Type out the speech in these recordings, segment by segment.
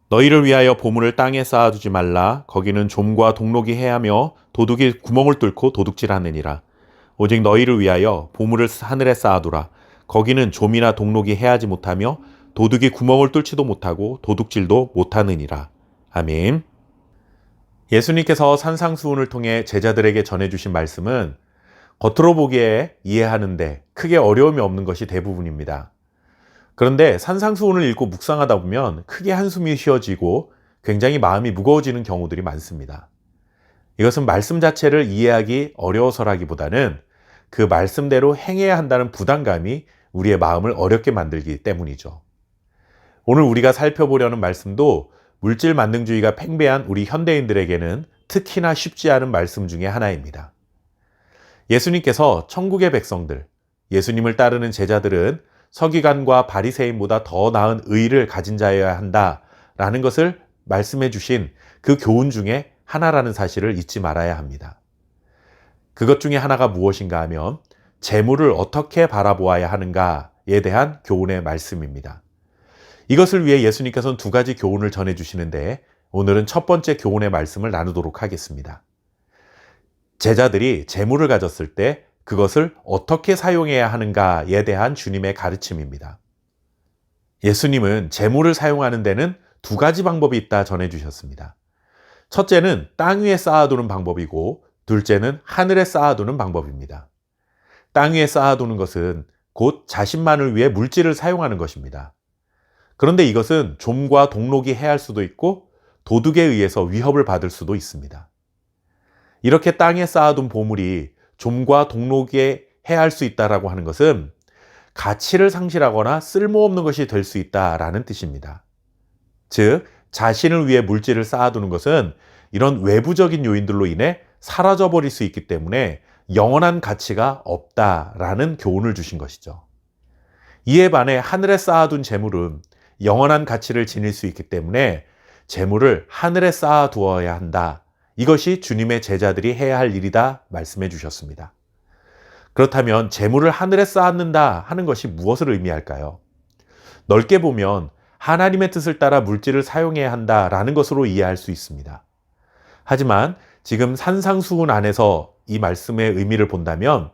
너희를 위하여 보물을 땅에 쌓아두지 말라. 거기는 좀과 동록이 해하며 도둑이 구멍을 뚫고 도둑질하느니라. 오직 너희를 위하여 보물을 하늘에 쌓아두라. 거기는 좀이나 동록이 해하지 못하며 도둑이 구멍을 뚫지도 못하고 도둑질도 못하느니라. 아멘. 예수님께서 산상수훈을 통해 제자들에게 전해주신 말씀은 겉으로 보기에 이해하는데 크게 어려움이 없는 것이 대부분입니다. 그런데 산상수훈을 읽고 묵상하다 보면 크게 한숨이 쉬어지고 굉장히 마음이 무거워지는 경우들이 많습니다. 이것은 말씀 자체를 이해하기 어려워서라기보다는 그 말씀대로 행해야 한다는 부담감이 우리의 마음을 어렵게 만들기 때문이죠. 오늘 우리가 살펴보려는 말씀도 물질 만능주의가 팽배한 우리 현대인들에게는 특히나 쉽지 않은 말씀 중에 하나입니다. 예수님께서 천국의 백성들, 예수님을 따르는 제자들은 서기관과 바리새인보다 더 나은 의의를 가진 자여야 한다라는 것을 말씀해 주신 그 교훈 중에 하나라는 사실을 잊지 말아야 합니다. 그것 중에 하나가 무엇인가 하면 재물을 어떻게 바라보아야 하는가에 대한 교훈의 말씀입니다. 이것을 위해 예수님께서는 두 가지 교훈을 전해주시는데 오늘은 첫 번째 교훈의 말씀을 나누도록 하겠습니다. 제자들이 재물을 가졌을 때 그것을 어떻게 사용해야 하는가에 대한 주님의 가르침입니다. 예수님은 재물을 사용하는 데는 두 가지 방법이 있다 전해주셨습니다. 첫째는 땅 위에 쌓아두는 방법이고 둘째는 하늘에 쌓아두는 방법입니다. 땅 위에 쌓아두는 것은 곧 자신만을 위해 물질을 사용하는 것입니다. 그런데 이것은 좀과 동록이 해할 수도 있고 도둑에 의해서 위협을 받을 수도 있습니다. 이렇게 땅에 쌓아둔 보물이 좀과 동록에 해할 수 있다라고 하는 것은 가치를 상실하거나 쓸모없는 것이 될 수 있다라는 뜻입니다. 즉, 자신을 위해 물질을 쌓아두는 것은 이런 외부적인 요인들로 인해 사라져버릴 수 있기 때문에 영원한 가치가 없다라는 교훈을 주신 것이죠. 이에 반해 하늘에 쌓아둔 재물은 영원한 가치를 지닐 수 있기 때문에 재물을 하늘에 쌓아두어야 한다. 이것이 주님의 제자들이 해야 할 일이다 말씀해 주셨습니다. 그렇다면 재물을 하늘에 쌓는다 하는 것이 무엇을 의미할까요? 넓게 보면 하나님의 뜻을 따라 물질을 사용해야 한다라는 것으로 이해할 수 있습니다. 하지만 지금 산상수훈 안에서 이 말씀의 의미를 본다면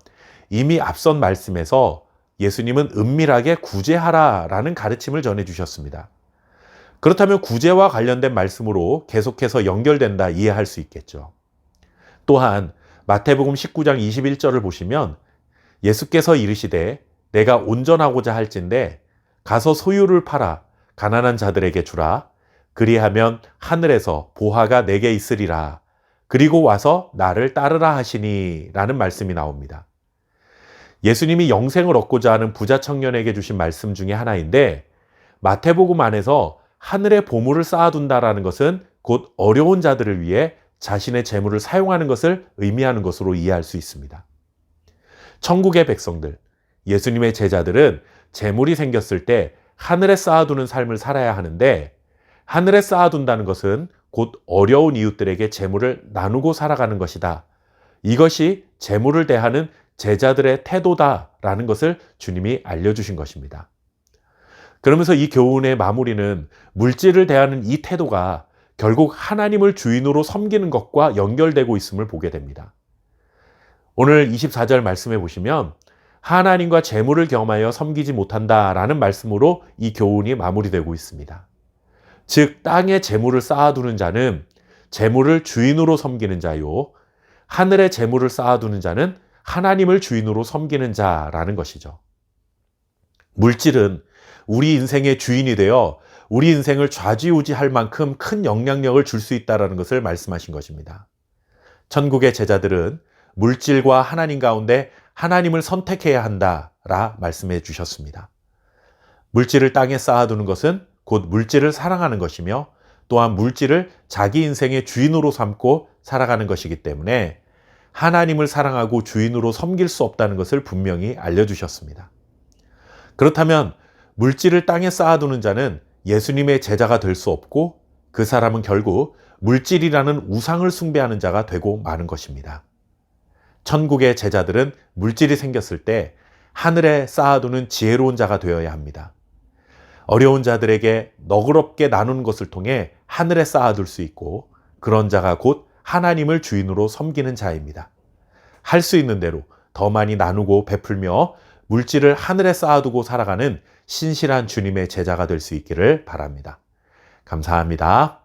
이미 앞선 말씀에서 예수님은 은밀하게 구제하라라는 가르침을 전해주셨습니다. 그렇다면 구제와 관련된 말씀으로 계속해서 연결된다 이해할 수 있겠죠. 또한 마태복음 19장 21절을 보시면 예수께서 이르시되 내가 온전하고자 할진대 가서 소유를 팔아 가난한 자들에게 주라. 그리하면 하늘에서 보화가 내게 있으리라. 그리고 와서 나를 따르라 하시니 라는 말씀이 나옵니다. 예수님이 영생을 얻고자 하는 부자 청년에게 주신 말씀 중에 하나인데 마태복음 안에서 하늘에 보물을 쌓아둔다라는 것은 곧 어려운 자들을 위해 자신의 재물을 사용하는 것을 의미하는 것으로 이해할 수 있습니다. 천국의 백성들, 예수님의 제자들은 재물이 생겼을 때 하늘에 쌓아두는 삶을 살아야 하는데 하늘에 쌓아둔다는 것은 곧 어려운 이웃들에게 재물을 나누고 살아가는 것이다. 이것이 재물을 대하는 제자들의 태도다라는 것을 주님이 알려주신 것입니다. 그러면서 이 교훈의 마무리는 물질을 대하는 이 태도가 결국 하나님을 주인으로 섬기는 것과 연결되고 있음을 보게 됩니다. 오늘 24절 말씀해 보시면 하나님과 재물을 겸하여 섬기지 못한다라는 말씀으로 이 교훈이 마무리되고 있습니다. 즉 땅에 재물을 쌓아두는 자는 재물을 주인으로 섬기는 자요, 하늘에 재물을 쌓아두는 자는 하나님을 주인으로 섬기는 자라는 것이죠. 물질은 우리 인생의 주인이 되어 우리 인생을 좌지우지할 만큼 큰 영향력을 줄 수 있다는 것을 말씀하신 것입니다. 천국의 제자들은 물질과 하나님 가운데 하나님을 선택해야 한다라 말씀해 주셨습니다. 물질을 땅에 쌓아두는 것은 곧 물질을 사랑하는 것이며 또한 물질을 자기 인생의 주인으로 삼고 살아가는 것이기 때문에 하나님을 사랑하고 주인으로 섬길 수 없다는 것을 분명히 알려주셨습니다. 그렇다면 물질을 땅에 쌓아두는 자는 예수님의 제자가 될 수 없고 그 사람은 결국 물질이라는 우상을 숭배하는 자가 되고 마는 것입니다. 천국의 제자들은 물질이 생겼을 때 하늘에 쌓아두는 지혜로운 자가 되어야 합니다. 어려운 자들에게 너그럽게 나누는 것을 통해 하늘에 쌓아둘 수 있고, 그런 자가 곧 하나님을 주인으로 섬기는 자입니다. 할 수 있는 대로 더 많이 나누고 베풀며 물질을 하늘에 쌓아두고 살아가는 신실한 주님의 제자가 될 수 있기를 바랍니다. 감사합니다.